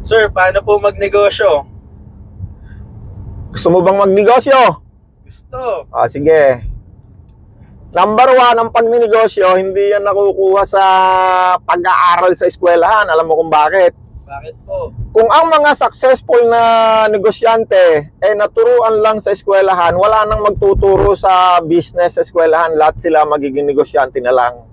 Sir, paano po magnegosyo? Gusto mo bang magnegosyo? Gusto. Sige. Number 1, ang pagninegosyo, hindi yan nakukuha sa pag-aaral sa eskwelahan. Alam mo kung bakit? Bakit po? Kung ang mga successful na negosyante naturuan lang sa eskwelahan, wala nang magtuturo sa business sa eskwelahan. Lahat sila magiging negosyante na lang.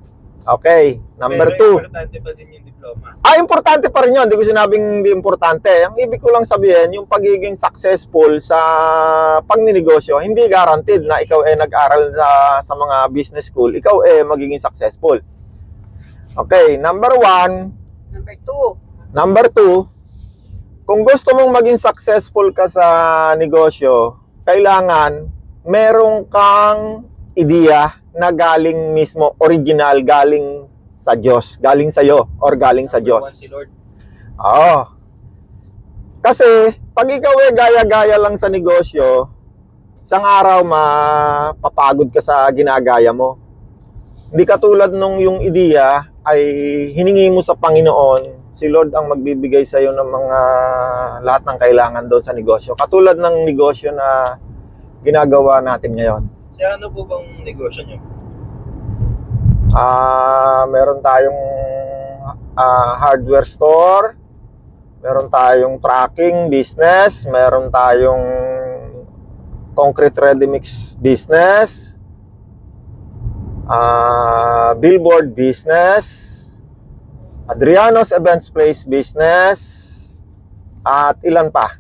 Okay. Number 2. Importante pa din yung diploma. Importante pa rin yun. Hindi ko sinabing hindi importante. Ang ibig ko lang sabihin, yung pagiging successful sa pagninegosyo, hindi guaranteed na ikaw nag-aral sa mga business school, ikaw magiging successful. Okay, number 1. Number 2, kung gusto mong maging successful ka sa negosyo, kailangan meron kang ideya na galing mismo, original, galing sa Diyos, galing sa iyo or galing sa Diyos. Si Lord. Oo. Kasi pag ikaw gaya-gaya lang sa negosyo, isang araw mapapagod ka sa ginagaya mo. Hindi katulad nung yung ideya ay hiningi mo sa Panginoon, si Lord ang magbibigay sa iyo ng mga lahat ng kailangan doon sa negosyo. Katulad ng negosyo na ginagawa natin ngayon. So ano po bang negosyo niyo? Meron tayong hardware store, meron tayong trucking business, meron tayong concrete ready mix business, billboard business, Adriano's Events Place business, at ilan pa.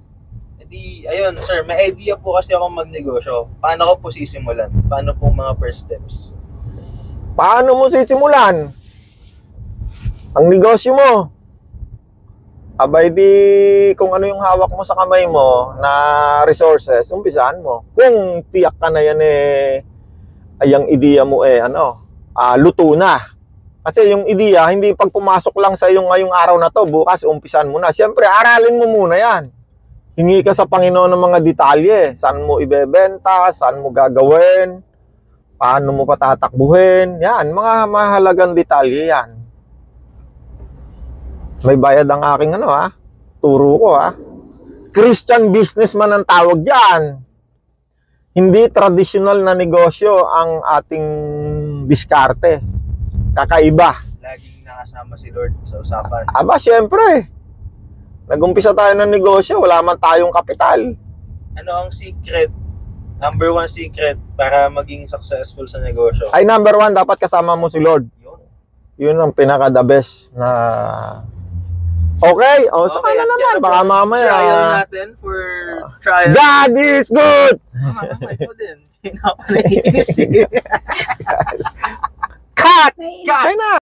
Ayun sir, may idea po kasi akong magnegosyo. Paano ko po sisimulan? Paano po mga first steps? Paano mo sisimulan ang negosyo mo? Abay di kung ano yung hawak mo sa kamay mo na resources, umpisahan mo. Kung tiyak ka na yan ay ang ideya mo luto na. Kasi yung ideya, hindi pag pumasok lang sa iyo ngayong araw na to, bukas umpisahan mo na. Siyempre, aralin mo muna yan. Hingi ka sa Panginoon ng mga detalye. Saan mo ibebenta, saan mo gagawin, paano mo patatakbuhin. Yan, mga mahalagang detalye yan. May bayad ang aking turo ko Christian businessman ang tawag dyan. Hindi traditional na negosyo ang ating diskarte. Kakaiba. Laging nakasama si Lord sa usapan. Siyempre. Nag-umpisa tayo ng negosyo, wala man tayong kapital. Ano ang secret? Number 1 secret para maging successful sa negosyo? Ay, number 1, dapat kasama mo si Lord. Yun ang pinaka-the best na... Okay, saka na naman. Baka mamaya. Trial natin for trial. God is good! Ako din. Hindi na ako naiisip. Cut! Cut!